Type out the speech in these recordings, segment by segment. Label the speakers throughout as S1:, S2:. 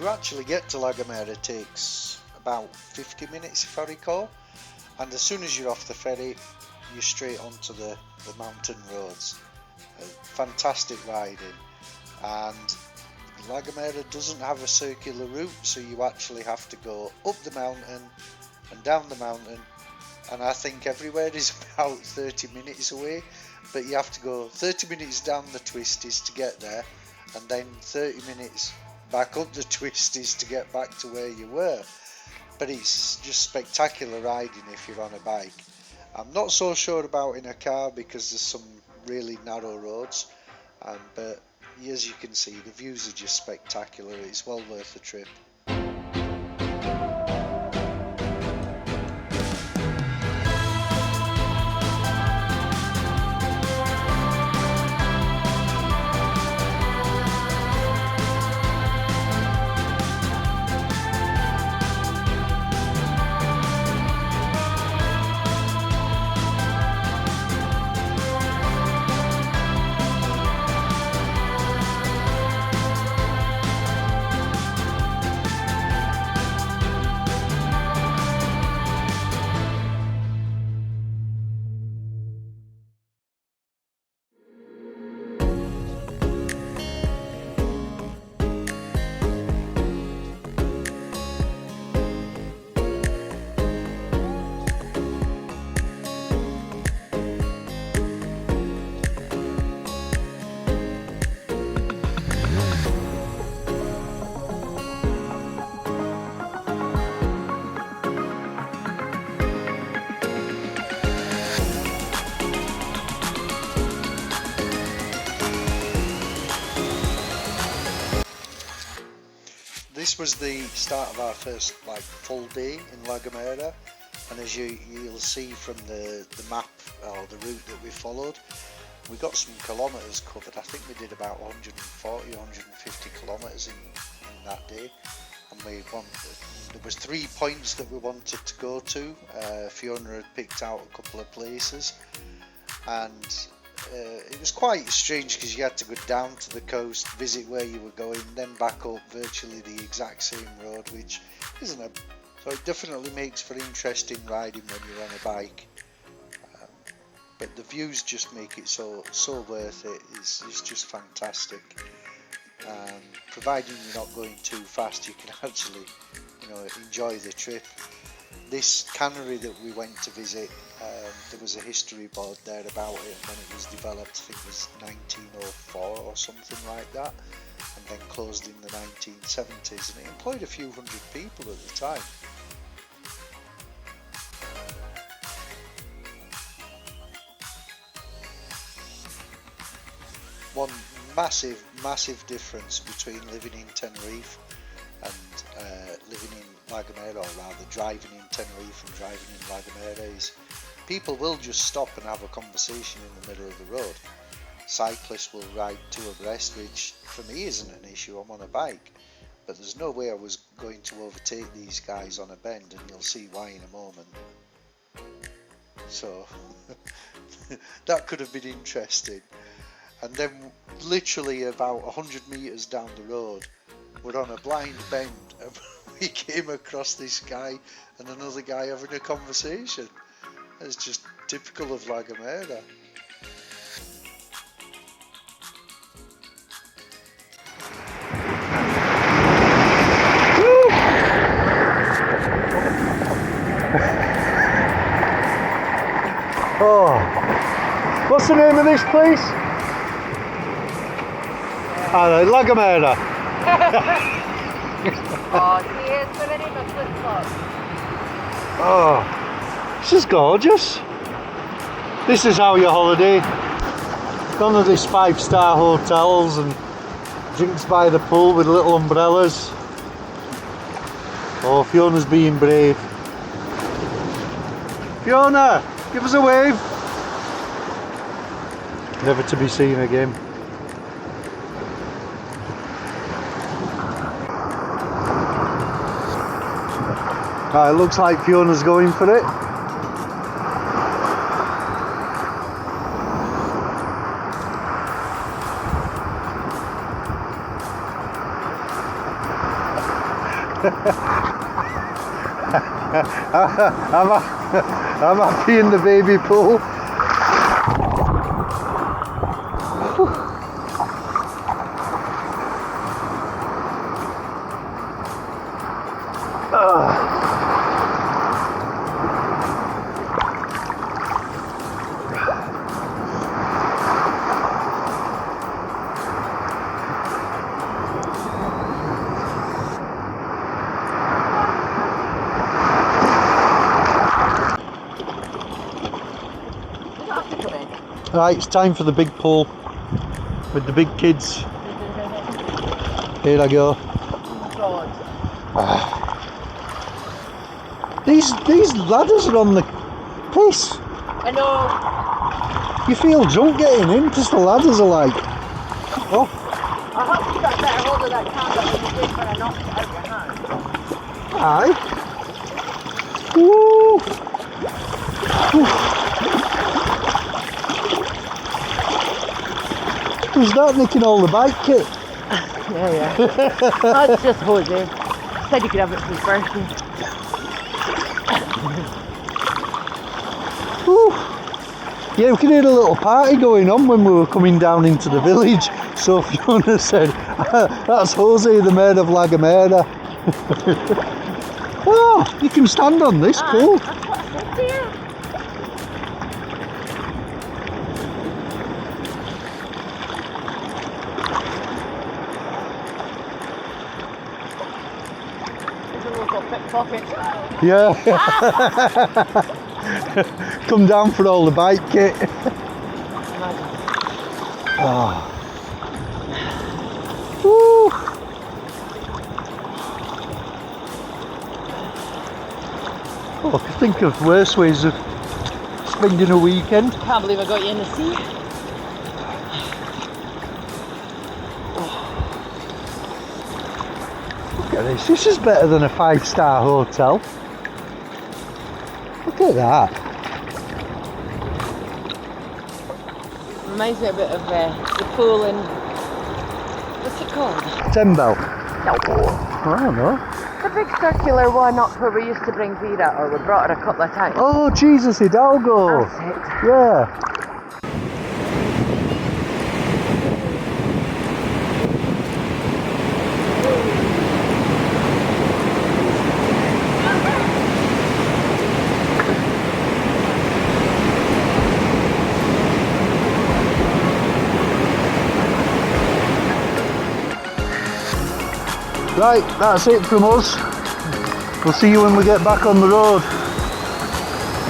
S1: to actually get to La Gomera takes about 50 minutes if I recall, and as soon as you're off the ferry you're straight onto the mountain roads. Fantastic riding, and La Gomera doesn't have a circular route, so you actually have to go up the mountain and down the mountain, and I think everywhere is about 30 minutes away, but you have to go 30 minutes down the twisties to get there, and then 30 minutes back up the twisties to get back to where you were. But it's just spectacular riding if you're on a bike. I'm not so sure about in a car because there's some really narrow roads, but as you can see, the views are just spectacular. It's well worth the trip. This was the start of our first full day in La Gomera, and as you'll see from the map or the route that we followed, we got some kilometres covered. I think we did about 140, 150 kilometres in that day, and there was 3 points that we wanted to go to. Fiona had picked out a couple of places, and it was quite strange because you had to go down to the coast, visit where you were going, then back up virtually the exact same road, which isn't so it definitely makes for interesting riding when you're on a bike. But the views just make it so worth it. It's just fantastic. Providing you're not going too fast, you can actually enjoy the trip. This cannery that we went to visit, there was a history board there about it when it was developed. I think it was 1904 or something like that, and then closed in the 1970s, and it employed a few hundred people at the time. One massive difference between living in Tenerife and living in La Gomera, or rather driving in Tenerife and driving in La Gomera, is people will just stop and have a conversation in the middle of the road. Cyclists will ride two abreast, which for me isn't an issue. I'm on a bike, but there's no way I was going to overtake these guys on a bend, and you'll see why in a moment. So that could have been interesting. And then literally about 100 metres down the road, we're on a blind bend, and we came across this guy and another guy having a conversation. It's just typical of La Gomera.
S2: Oh, what's the name of this place? La Gomera. Oh, this is gorgeous. This is how you holiday. Gone to these 5-star hotels and drinks by the pool with little umbrellas. Oh, Fiona's being brave. Fiona, give us a wave. Never to be seen again. It looks like Fiona's going for it. I'm happy in the baby pool. Right, it's time for the big pool with the big kids. Here I go. These ladders are on the piss.
S3: I know.
S2: You feel drunk getting in because the ladders are like. Oh.
S3: I hope you got better hold of that camera than you did when I knocked it out your hand.
S2: Aye. Woo. Woo. Who's that nicking all the bike kit?
S3: Yeah. That's just Jose. Said you could have it for his birthday.
S2: Woo. Yeah, we could hear a little party going on when we were coming down into the village. So Fiona said, that's Jose, the mayor of La Gomera. Oh, you can stand on this, cool.
S3: That's what I said to you. Pickpocket.
S2: Yeah. Come down for all the bike kit. Oh. Woo. Oh, I can think of worse ways of spending a weekend.
S3: Can't believe I got you in the sea.
S2: Look at this. This is better than a 5-star hotel. Look at that.
S3: Reminds me a bit of the pool in, what's it called?
S2: Tembel.
S3: No.
S2: I don't know.
S3: The big circular one up where we used to bring Vera, or we brought her a couple of times.
S2: Oh, Jesus Hidalgo.
S3: That's it.
S2: Yeah. Right, that's it from us. We'll see you when we get back on the road.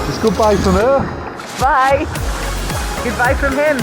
S2: It's goodbye from her.
S3: Bye. Goodbye from him.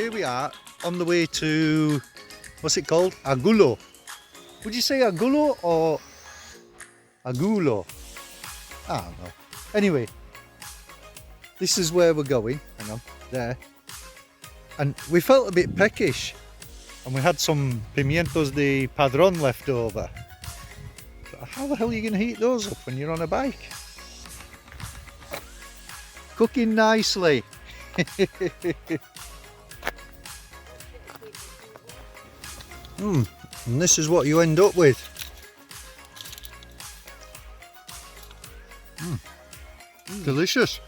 S2: here we are on the way to, what's it called? Agulo. Would you say Agulo or Agulo? I don't know. Anyway, this is where we're going. Hang on, there. And we felt a bit peckish. And we had some Pimientos de Padron left over. But how the hell are you going to heat those up when you're on a bike? Cooking nicely. And this is what you end up with. Delicious.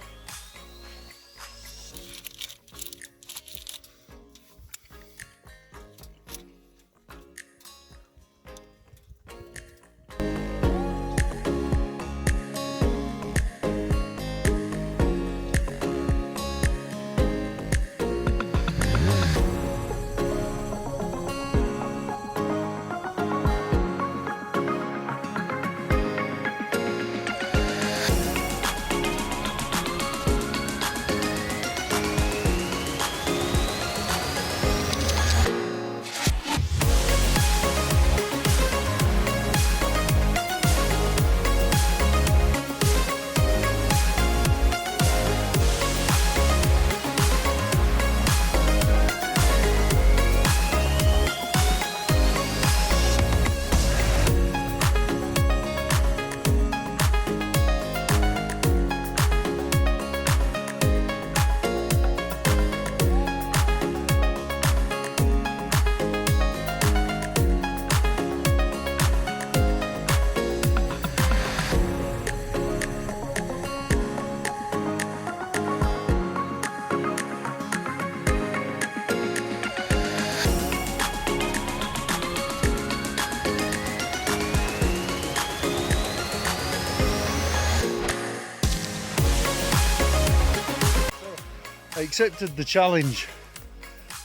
S2: I accepted the challenge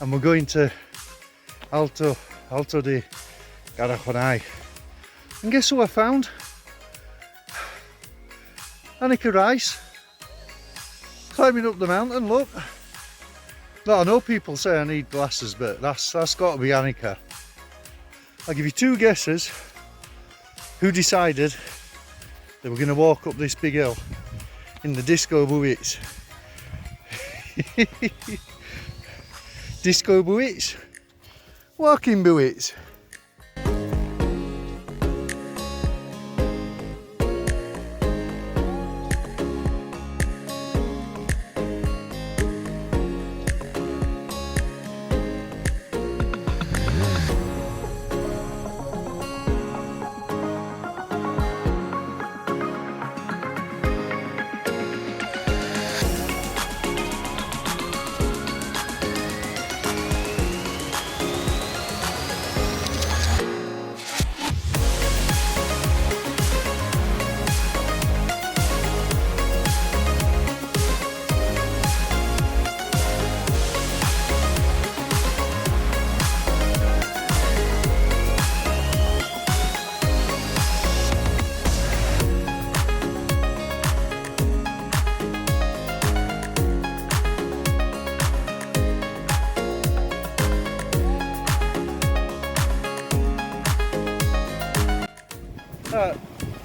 S2: and we're going to Alto de Garajonay. And guess who I found? Annika Rice. Climbing up the mountain, look. Now I know people say I need glasses, but that's got to be Annika. I'll give you two guesses who decided they were going to walk up this big hill in the disco boots. Disco boots, walking boots.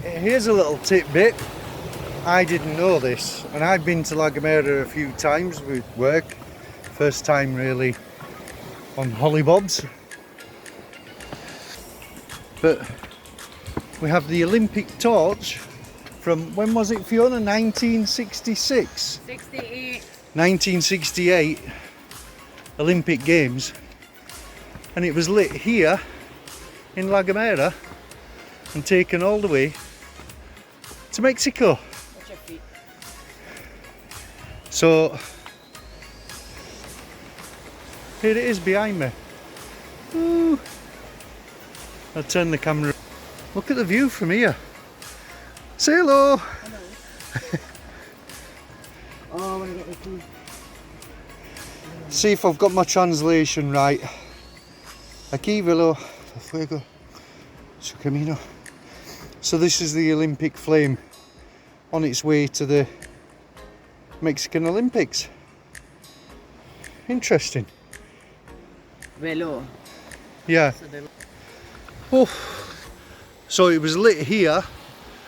S2: Here's a little tidbit. I didn't know this, and I've been to La Gomera a few times with work. First time really on hollybobs. But we have the Olympic torch from, when was it, Fiona? 1966?
S3: 68.
S2: 1968 Olympic Games, and it was lit here in La Gomera and taken all the way to Mexico.
S3: Watch your feet.
S2: So here it is behind me. Ooh. I'll turn the camera. Look at the view from here. Say hello.
S3: Hello. Oh, I want to get the food.
S2: See if I've got my translation right. Aquí velo fuego su camino. So this is the Olympic flame on its way to the Mexican Olympics. Interesting.
S3: Velo.
S2: Yeah.
S3: So they
S2: Oh. So it was lit here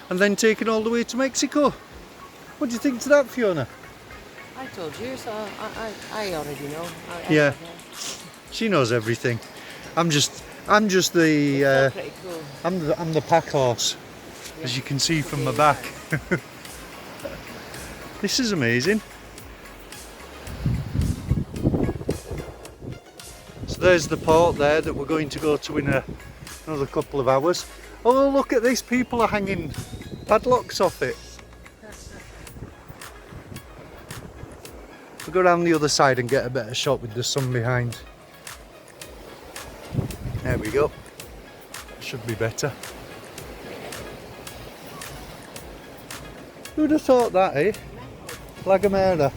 S2: and then taken all the way to Mexico. What do you think to that, Fiona?
S3: I told you, so I already know.
S2: Yeah.
S3: know.
S2: She knows everything. I'm just the
S3: It's pretty cool.
S2: I'm the pack horse, as you can see from my back. This is amazing. So there's the port there that we're going to go to in another couple of hours. Oh, look at this, people are hanging padlocks off it. We'll go around the other side and get a better shot with the sun behind. There we go. Should be better. Who'd have thought that, eh? La Gomera.